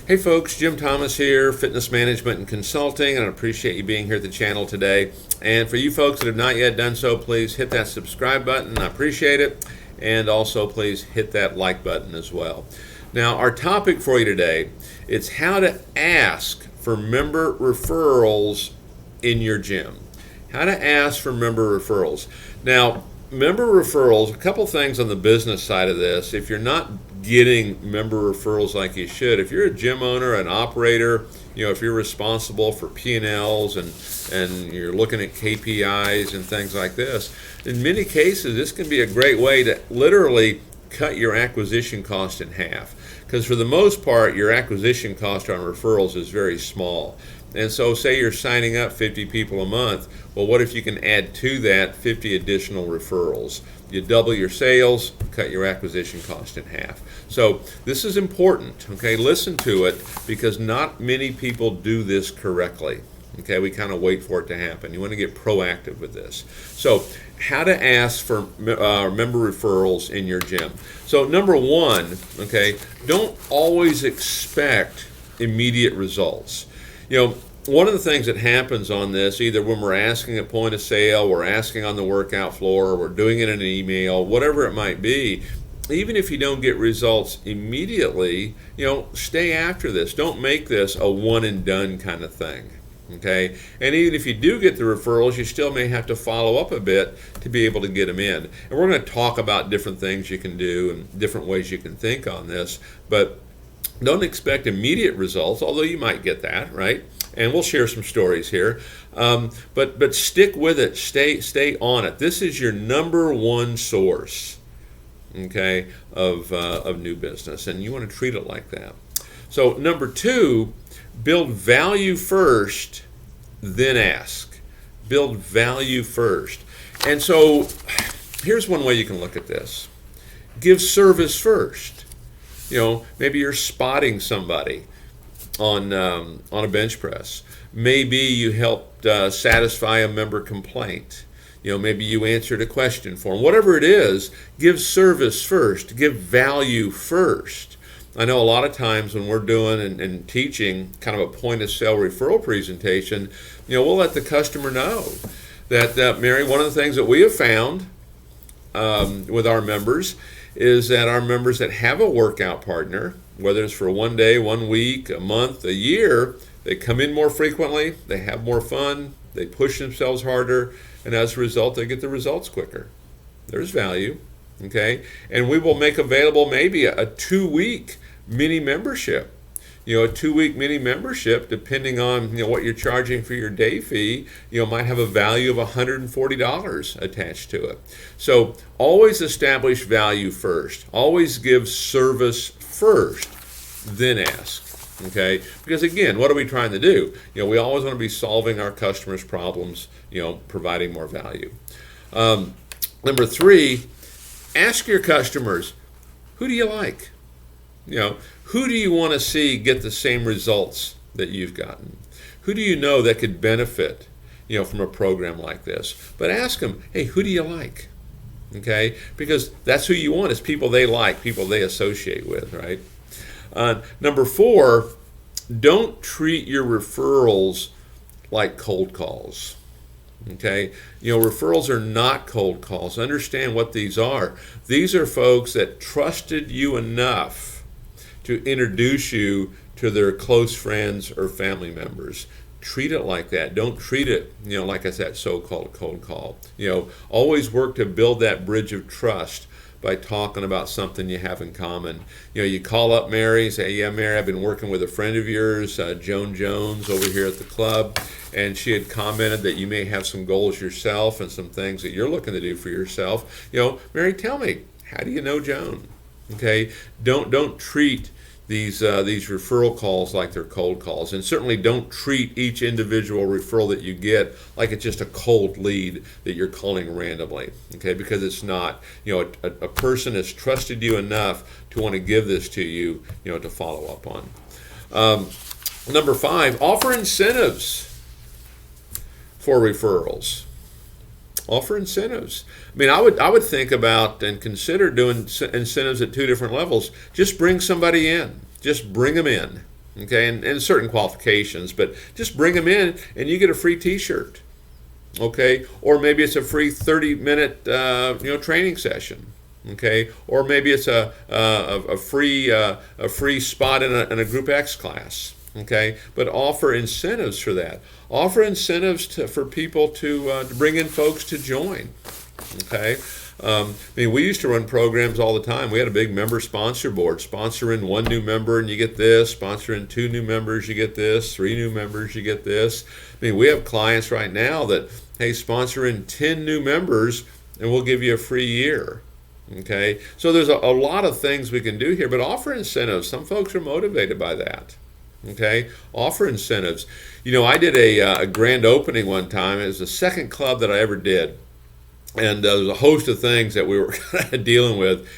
Hey folks, Jim Thomas here, Fitness Management and Consulting, and I appreciate you being here at the channel today. And for you folks that have not yet done so, please hit that subscribe button. I appreciate it. And also please hit that like button as well. Now our topic for you today, it's how to ask for member referrals in your gym. How to ask for member referrals. Now, member referrals, a couple things on the business side of this. If you're not getting member referrals like you should, if you're a gym owner, an operator, if you're responsible for P&Ls and you're looking at KPIs and things like this, in many cases this can be a great way to literally cut your acquisition cost in half. Because for the most part, your acquisition cost on referrals is very small. And so say you're signing up 50 people a month, well, what if you can add to that 50 additional referrals? You double your sales, cut your acquisition cost in half. So this is important, okay? Listen to it, because not many people do this correctly. Okay, we kind of wait for it to happen. You want to get proactive with this. So how to ask for member referrals in your gym. So number one, okay, don't always expect immediate results. One of the things that happens on this, either when we're asking at point of sale, we're asking on the workout floor, or we're doing it in an email, whatever it might be, even if you don't get results immediately, stay after this. Don't make this a one and done kind of thing. Okay, and even if you do get the referrals, you still may have to follow up a bit to be able to get them in. And we're going to talk about different things you can do and different ways you can think on this, but don't expect immediate results, although you might get that, right? And we'll share some stories here, but stick with it. Stay on it. This is your number one source, okay, of new business, and you want to treat it like that. So number two, build value first, then ask. Build value first. And so here's one way you can look at this. Give service first. Maybe you're spotting somebody on a bench press. Maybe you helped satisfy a member complaint. Maybe you answered a question for them. Whatever it is, give service first. Give value first. I know a lot of times when we're doing and teaching kind of a point of sale referral presentation, we'll let the customer know that, Mary, one of the things that we have found with our members is that our members that have a workout partner, whether it's for 1 day, 1 week, a month, a year, they come in more frequently, they have more fun, they push themselves harder, and as a result, they get the results quicker. There's value, okay? And we will make available maybe a 2-week mini membership. A 2-week mini membership, depending on what you're charging for your day fee, might have a value of $140 attached to it. So always establish value first. Always give service first, then ask. Okay? Because again, what are we trying to do? We always want to be solving our customers' problems, providing more value. Number three, ask your customers, who do you like? Who do you want to see get the same results that you've gotten? Who do you know that could benefit, from a program like this? But ask them, hey, who do you like? Okay, because that's who you want, is people they like, people they associate with, right? Number four, don't treat your referrals like cold calls. Okay, referrals are not cold calls. Understand what these are. These are folks that trusted you enough to introduce you to their close friends or family members. Treat it like that. Don't treat it, like I said, so-called cold call. Always work to build that bridge of trust by talking about something you have in common. You call up Mary, say, yeah, Mary, I've been working with a friend of yours, Joan Jones, over here at the club, and she had commented that you may have some goals yourself and some things that you're looking to do for yourself. Mary, tell me, how do you know Joan? Okay, don't treat these referral calls like they're cold calls, and certainly don't treat each individual referral that you get like it's just a cold lead that you're calling randomly. Okay, because it's not. A person has trusted you enough to want to give this to you, to follow up on. Number five, offer incentives for referrals. Offer incentives. I mean, I would think about and consider doing incentives at two different levels. Just bring somebody in. Just bring them in. okay, and certain qualifications, but just bring them in and you get a free t-shirt, okay, or maybe it's a free 30-minute training session, okay, or maybe it's a free spot in a Group X class, okay, but offer incentives for that. Offer incentives for people to bring in folks to join, okay. We used to run programs all the time. We had a big member sponsor board. Sponsor in 1 new member and you get this. Sponsor in 2 new members, you get this. 3 new members, you get this. We have clients right now that, hey, sponsor in 10 new members and we'll give you a free year. Okay, so there's a lot of things we can do here, but offer incentives. Some folks are motivated by that. Okay, offer incentives. I did a grand opening one time. It was the second club that I ever did. And there was a host of things that we were kind of dealing with.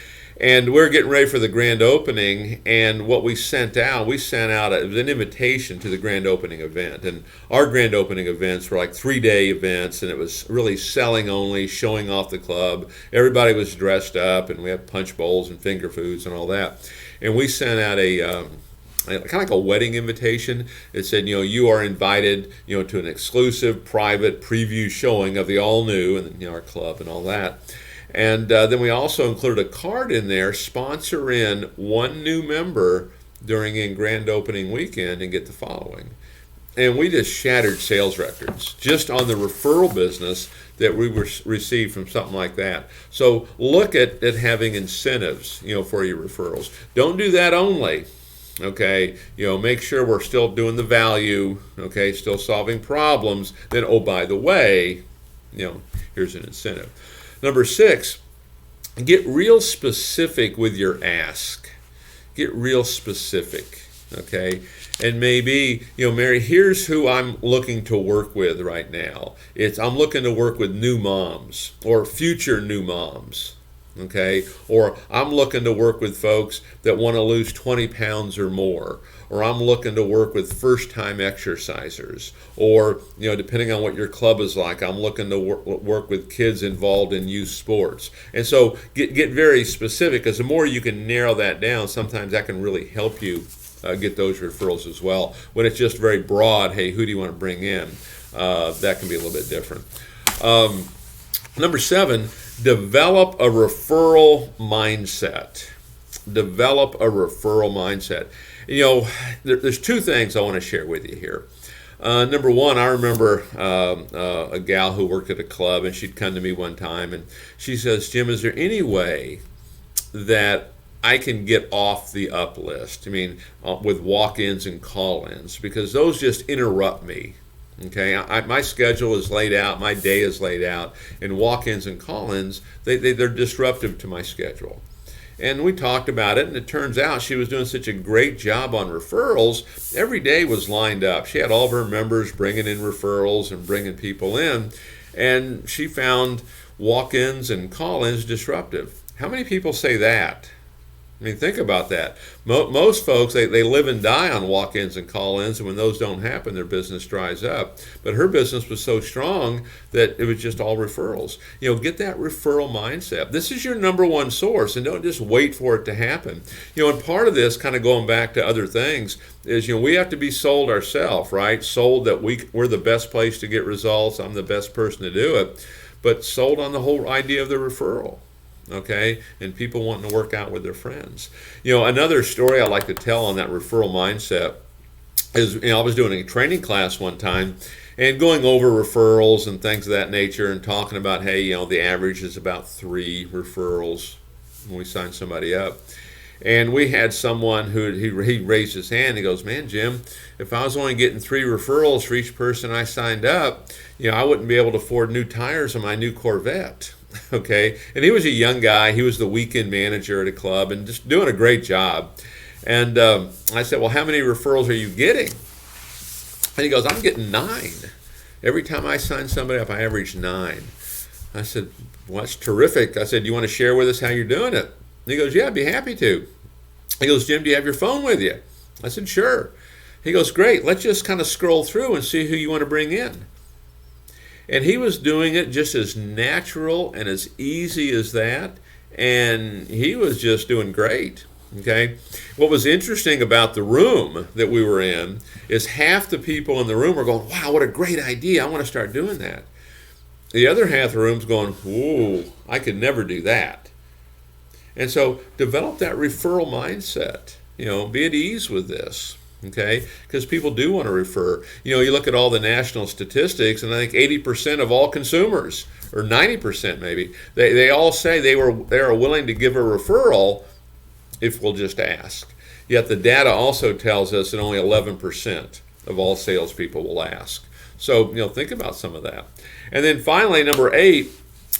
And we're getting ready for the grand opening. And what we sent out it was an invitation to the grand opening event. And our grand opening events were like 3-day events. And it was really selling only, showing off the club. Everybody was dressed up. And we had punch bowls and finger foods and all that. And we sent out a kind of like a wedding invitation. It said, you are invited, to an exclusive private preview showing of the all new and our club and all that. And then we also included a card in there, sponsor in 1 new member during a grand opening weekend and get the following. And we just shattered sales records just on the referral business that we received from something like that. So look at having incentives, for your referrals. Don't do that only. Okay, make sure we're still doing the value, okay, still solving problems. Then, oh, by the way, here's an incentive. Number 6, get real specific with your ask. Get real specific, okay? And maybe, Mary, here's who I'm looking to work with right now. I'm looking to work with new moms or future new moms. Okay, or I'm looking to work with folks that want to lose 20 pounds or more, or I'm looking to work with first-time exercisers, or depending on what your club is like, I'm looking to work with kids involved in youth sports. And so get very specific, because the more you can narrow that down, sometimes that can really help you get those referrals as well. When it's just very broad, hey, who do you want to bring in? That can be a little bit different. Number 7. Develop a referral mindset. Develop a referral mindset. There's 2 things I want to share with you here. Number 1, I remember a gal who worked at a club, and she'd come to me one time, and she says, Jim, is there any way that I can get off the up list? With walk-ins and call-ins, because those just interrupt me. Okay, my schedule is laid out, my day is laid out, and walk-ins and call-ins, they're disruptive to my schedule. And we talked about it, and it turns out she was doing such a great job on referrals. Every day was lined up. She had all of her members bringing in referrals and bringing people in, and she found walk-ins and call-ins disruptive. How many people say that? Think about that. Most folks, they live and die on walk-ins and call-ins, and when those don't happen, their business dries up. But her business was so strong that it was just all referrals. Get that referral mindset. This is your number 1 source, and don't just wait for it to happen. And part of this, kind of going back to other things, is we have to be sold ourselves, right? Sold that we're the best place to get results. I'm the best person to do it. But sold on the whole idea of the referral. Okay, and people wanting to work out with their friends. Another story I like to tell on that referral mindset is, I was doing a training class one time and going over referrals and things of that nature and talking about, hey, the average is about 3 referrals when we sign somebody up. And we had someone who he raised his hand. He goes, man, Jim, if I was only getting 3 referrals for each person I signed up, I wouldn't be able to afford new tires on my new Corvette. Okay, and he was a young guy. He was the weekend manager at a club and just doing a great job. And I said, well, how many referrals are you getting? And he goes, I'm getting 9. Every time I sign somebody up, I average 9. I said, well, that's terrific. I said, you want to share with us how you're doing it? And he goes, yeah, I'd be happy to. He goes, Jim, do you have your phone with you? I said, sure. He goes, great. Let's just kind of scroll through and see who you want to bring in. And he was doing it just as natural and as easy as that. And he was just doing great. Okay, what was interesting about the room that we were in is half the people in the room were going, wow, what a great idea, I want to start doing that. The other half of the room's going, whoa, I could never do that. And so develop that referral mindset. Be at ease with this, okay? Because people do want to refer. You look at all the national statistics, and I think 80% of all consumers, or 90% maybe, they all say they are willing to give a referral if we'll just ask. Yet the data also tells us that only 11% of all salespeople will ask. So, think about some of that. And then finally, number 8,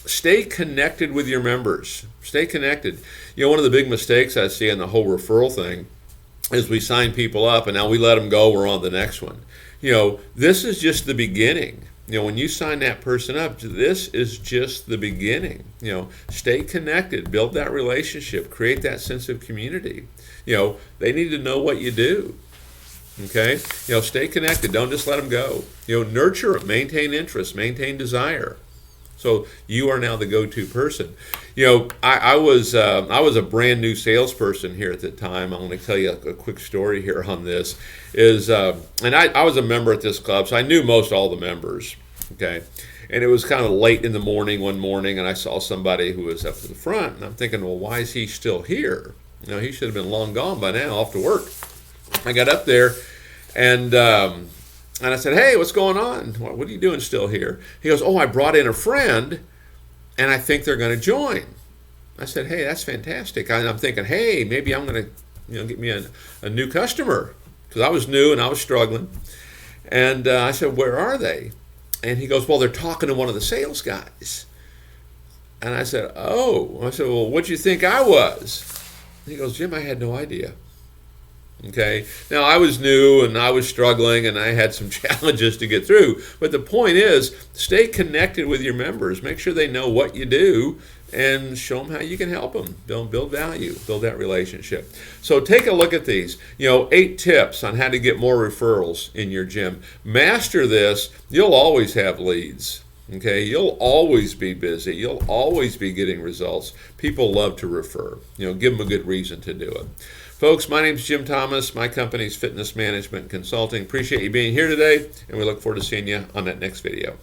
stay connected with your members. Stay connected. One of the big mistakes I see in the whole referral thing is we sign people up and now we let them go, we're on the next one. This is just the beginning. When you sign that person up, this is just the beginning. Stay connected, build that relationship, create that sense of community. They need to know what you do. Okay? Stay connected. Don't just let them go. Nurture them, maintain interest, maintain desire. So you are now the go-to person. I was a brand new salesperson here at the time. I'm going to tell you a quick story here on this. And I was a member at this club, so I knew most all the members. Okay, and it was kind of late in the morning one morning, and I saw somebody who was up to the front, and I'm thinking, well, why is he still here? He should have been long gone by now, off to work. I got up there, and I said, hey, what's going on? What are you doing still here? He goes, oh, I brought in a friend, and I think they're going to join. I said, hey, that's fantastic. And I'm thinking, hey, maybe I'm going to get me a new customer, because I was new and I was struggling. And I said, where are they? And he goes, well, they're talking to one of the sales guys. And I said, oh. I said, well, what'd you think I was? And he goes, Jim, I had no idea. Okay, now I was new and I was struggling and I had some challenges to get through, but the point is, stay connected with your members. Make sure they know what you do and show them how you can help them. Build value, build that relationship. So take a look at these. 8 tips on how to get more referrals in your gym. Master this, you'll always have leads. Okay, you'll always be busy. You'll always be getting results. People love to refer. Give them a good reason to do it. Folks, my name's Jim Thomas. My company's Fitness Management Consulting. Appreciate you being here today, and we look forward to seeing you on that next video.